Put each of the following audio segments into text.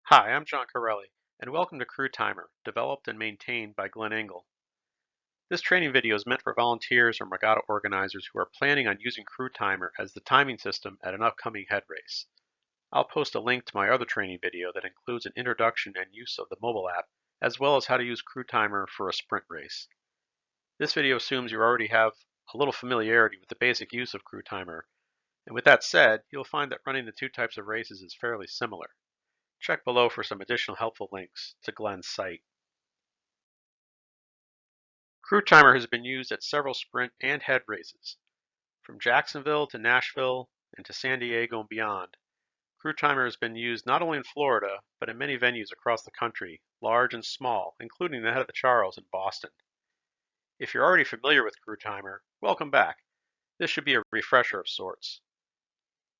Hi, I'm John Corelli, and welcome to CrewTimer, developed and maintained by Engel. This training video is meant for volunteers or regatta organizers who are planning on using CrewTimer as the timing system at an upcoming head race. I'll post a link to my other training video that includes an introduction and use of the mobile app, as well as how to use CrewTimer for a sprint race. This video assumes you already have a little familiarity with the basic use of CrewTimer, and with that said, you'll find that running the two types of races is fairly similar. Check below for some additional helpful links to Glenn's site. CrewTimer has been used at several sprint and head races. From Jacksonville to Nashville and to San Diego and beyond, CrewTimer has been used not only in Florida, but in many venues across the country, large and small, including the Head of the Charles in Boston. If you're already familiar with CrewTimer, welcome back. This should be a refresher of sorts.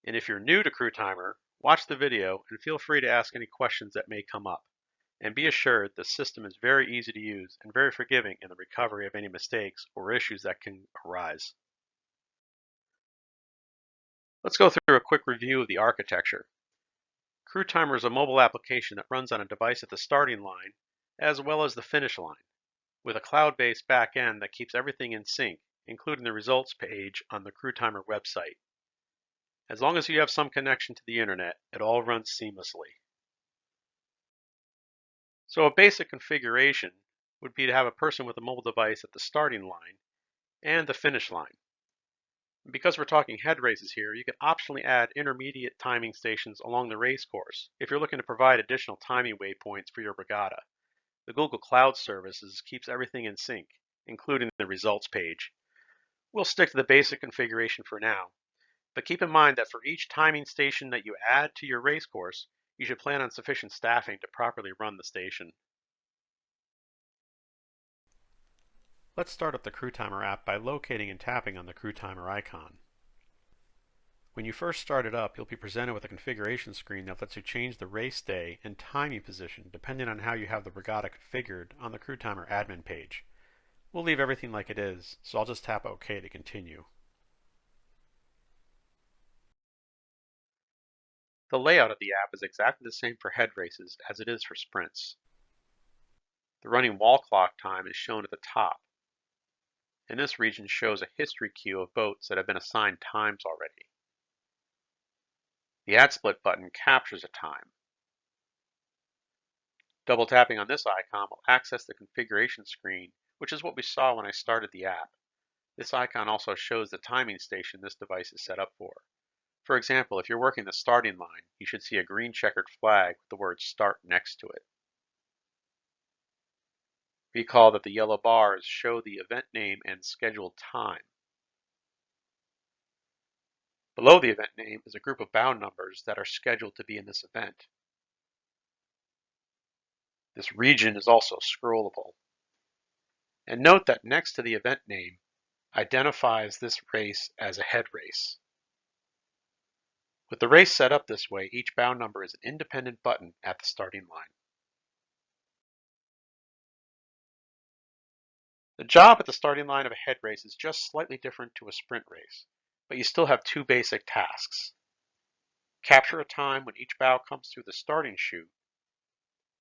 And if you're new to CrewTimer, watch the video and feel free to ask any questions that may come up. And be assured the system is very easy to use and very forgiving in the recovery of any mistakes or issues that can arise. Let's go through a quick review of the architecture. CrewTimer is a mobile application that runs on a device at the starting line as well as the finish line, with a cloud-based back-end that keeps everything in sync, including the results page on the CrewTimer website. As long as you have some connection to the internet, it all runs seamlessly. So a basic configuration would be to have a person with a mobile device at the starting line and the finish line. Because we're talking head races here, you can optionally add intermediate timing stations along the race course if you're looking to provide additional timing waypoints for your regatta. The Google Cloud Services keeps everything in sync, including the results page. We'll stick to the basic configuration for now, but keep in mind that for each timing station that you add to your race course, you should plan on sufficient staffing to properly run the station. Let's start up the CrewTimer app by locating and tapping on the CrewTimer icon. When you first start it up, you'll be presented with a configuration screen that lets you change the race day and timing position depending on how you have the regatta configured on the CrewTimer admin page. We'll leave everything like it is, so I'll just tap OK to continue. The layout of the app is exactly the same for head races as it is for sprints. The running wall clock time is shown at the top, and this region shows a history queue of boats that have been assigned times already. The Add Split button captures a time. Double tapping on this icon will access the configuration screen, which is what we saw when I started the app. This icon also shows the timing station this device is set up for. For example, if you're working the starting line, you should see a green checkered flag with the word START next to it. Recall that the yellow bars show the event name and scheduled time. Below the event name is a group of bound numbers that are scheduled to be in this event. This region is also scrollable. And note that next to the event name identifies this race as a head race. With the race set up this way, each bound number is an independent button at the starting line. The job at the starting line of a head race is just slightly different to a sprint race, but you still have two basic tasks. Capture a time when each bow comes through the starting chute,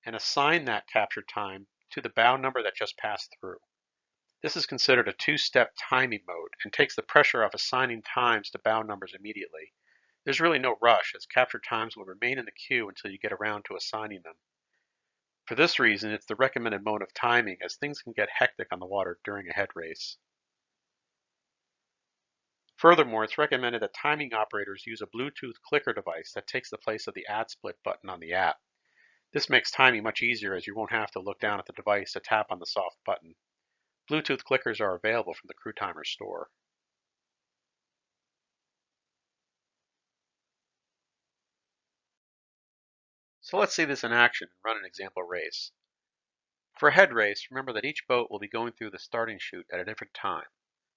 and assign that captured time to the bow number that just passed through. This is considered a two-step timing mode and takes the pressure off assigning times to bow numbers immediately. There's really no rush, as captured times will remain in the queue until you get around to assigning them. For this reason, it's the recommended mode of timing, as things can get hectic on the water during a head race. Furthermore, it's recommended that timing operators use a Bluetooth clicker device that takes the place of the Add Split button on the app. This makes timing much easier, as you won't have to look down at the device to tap on the soft button. Bluetooth clickers are available from the CrewTimer store. So let's see this in action and run an example race. For a head race, remember that each boat will be going through the starting chute at a different time.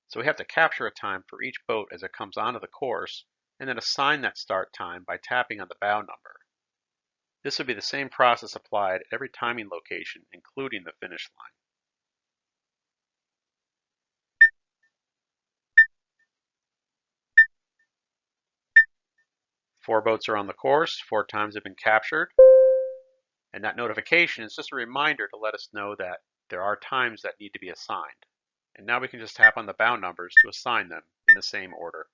So we have to capture a time for each boat as it comes onto the course, and then assign that start time by tapping on the bow number. This would be the same process applied at every timing location, including the finish line. Four boats are on the course, 4 times have been captured. And that notification is just a reminder to let us know that there are times that need to be assigned. And now we can just tap on the bow numbers to assign them in the same order.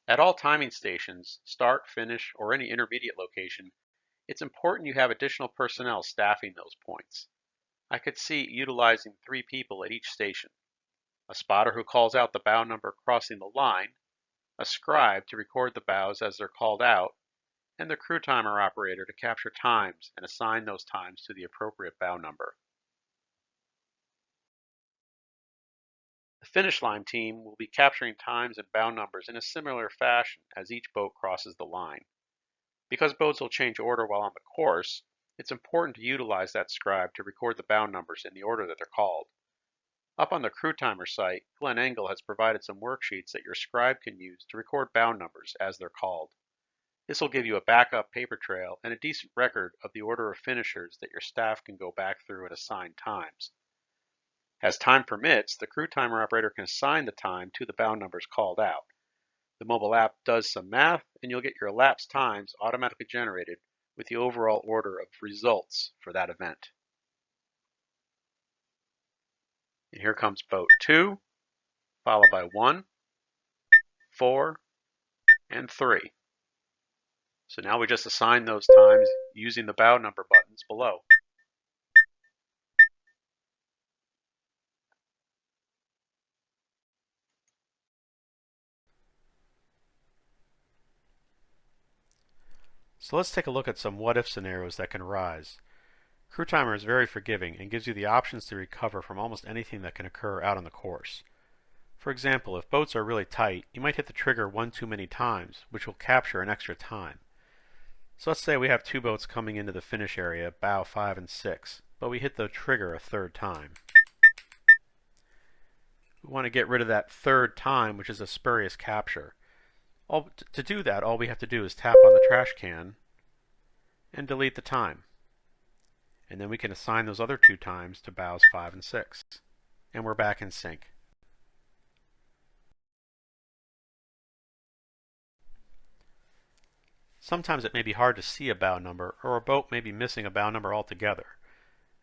At all timing stations, start, finish, or any intermediate location, it's important you have additional personnel staffing those points. I could see utilizing 3 people at each station: a spotter who calls out the bow number crossing the line, a scribe to record the bows as they're called out, and the CrewTimer operator to capture times and assign those times to the appropriate bow number. The finish line team will be capturing times and bow numbers in a similar fashion as each boat crosses the line. Because boats will change order while on the course, it's important to utilize that scribe to record the bow numbers in the order that they're called. Up on the CrewTimer site, Engel has provided some worksheets that your scribe can use to record bow numbers as they're called. This will give you a backup paper trail and a decent record of the order of finishers that your staff can go back through and assign times. As time permits, the CrewTimer operator can assign the time to the bow numbers called out. The mobile app does some math, and you'll get your elapsed times automatically generated with the overall order of results for that event. And here comes boat 2, followed by 1, 4, and 3. So now we just assign those times using the bow number buttons below. So let's take a look at some what-if scenarios that can arise. CrewTimer is very forgiving and gives you the options to recover from almost anything that can occur out on the course. For example, if boats are really tight, you might hit the trigger one too many times, which will capture an extra time. So let's say we have 2 boats coming into the finish area, bow 5 and 6, but we hit the trigger a 3rd time. We want to get rid of that 3rd time, which is a spurious capture. To do that, all we have to do is tap on the trash can and delete the time. And then we can assign those other 2 times to bows 5 and 6. And we're back in sync. Sometimes it may be hard to see a bow number, or a boat may be missing a bow number altogether.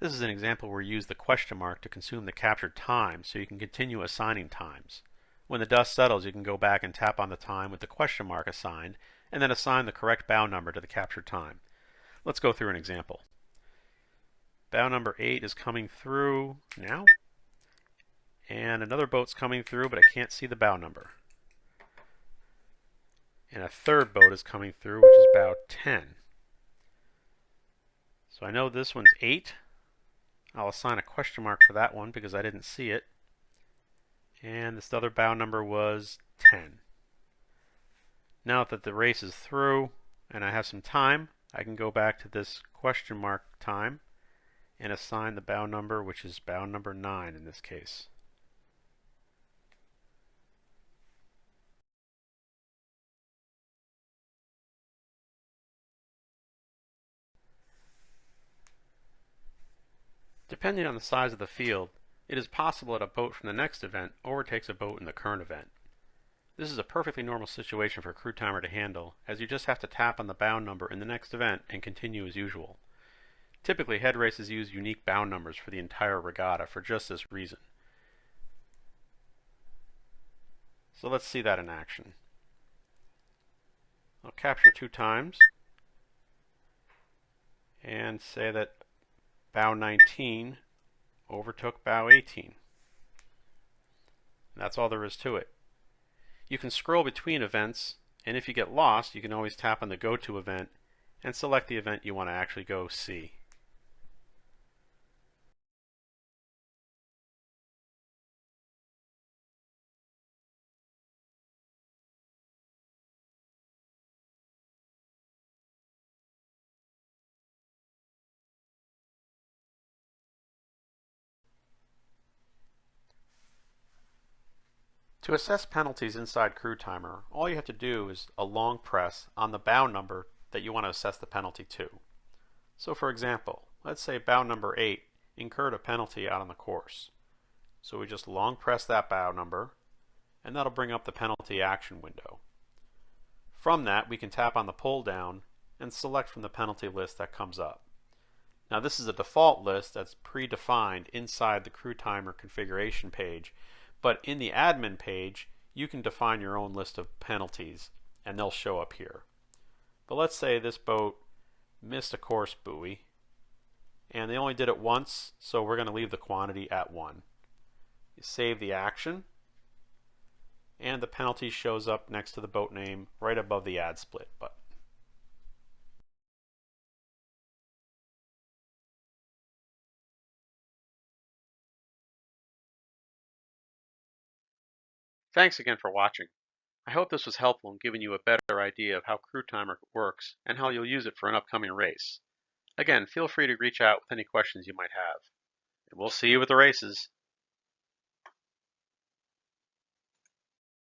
This is an example where you use the question mark to consume the captured time so you can continue assigning times. When the dust settles, you can go back and tap on the time with the question mark assigned, and then assign the correct bow number to the captured time. Let's go through an example. Bow number 8 is coming through now, and another boat's coming through, but I can't see the bow number. And a 3rd boat is coming through, which is bow 10. So I know this one's 8. I'll assign a question mark for that one because I didn't see it. And this other bow number was 10. Now that the race is through and I have some time, I can go back to this question mark time and assign the bow number, which is bow number 9 in this case. Depending on the size of the field, it is possible that a boat from the next event overtakes a boat in the current event. This is a perfectly normal situation for CrewTimer to handle, as you just have to tap on the bow number in the next event and continue as usual. Typically, head races use unique bow numbers for the entire regatta for just this reason. So let's see that in action. I'll capture 2 times and say that bow 19 overtook bow 18. That's all there is to it. You can scroll between events, and if you get lost, you can always tap on the Go To event and select the event you want to actually go see. To assess penalties inside CrewTimer, all you have to do is a long press on the bow number that you want to assess the penalty to. So for example, let's say bow number 8 incurred a penalty out on the course. So we just long press that bow number, and that'll bring up the penalty action window. From that, we can tap on the pull down and select from the penalty list that comes up. Now this is a default list that's predefined inside the CrewTimer configuration page, but in the admin page you can define your own list of penalties and they'll show up here. But let's say this boat missed a course buoy and they only did it once, so we're going to leave the quantity at 1. You save the action and the penalty shows up next to the boat name right above the Add Split button. Thanks again for watching. I hope this was helpful in giving you a better idea of how CrewTimer works and how you'll use it for an upcoming race. Again, feel free to reach out with any questions you might have. And we'll see you at the races.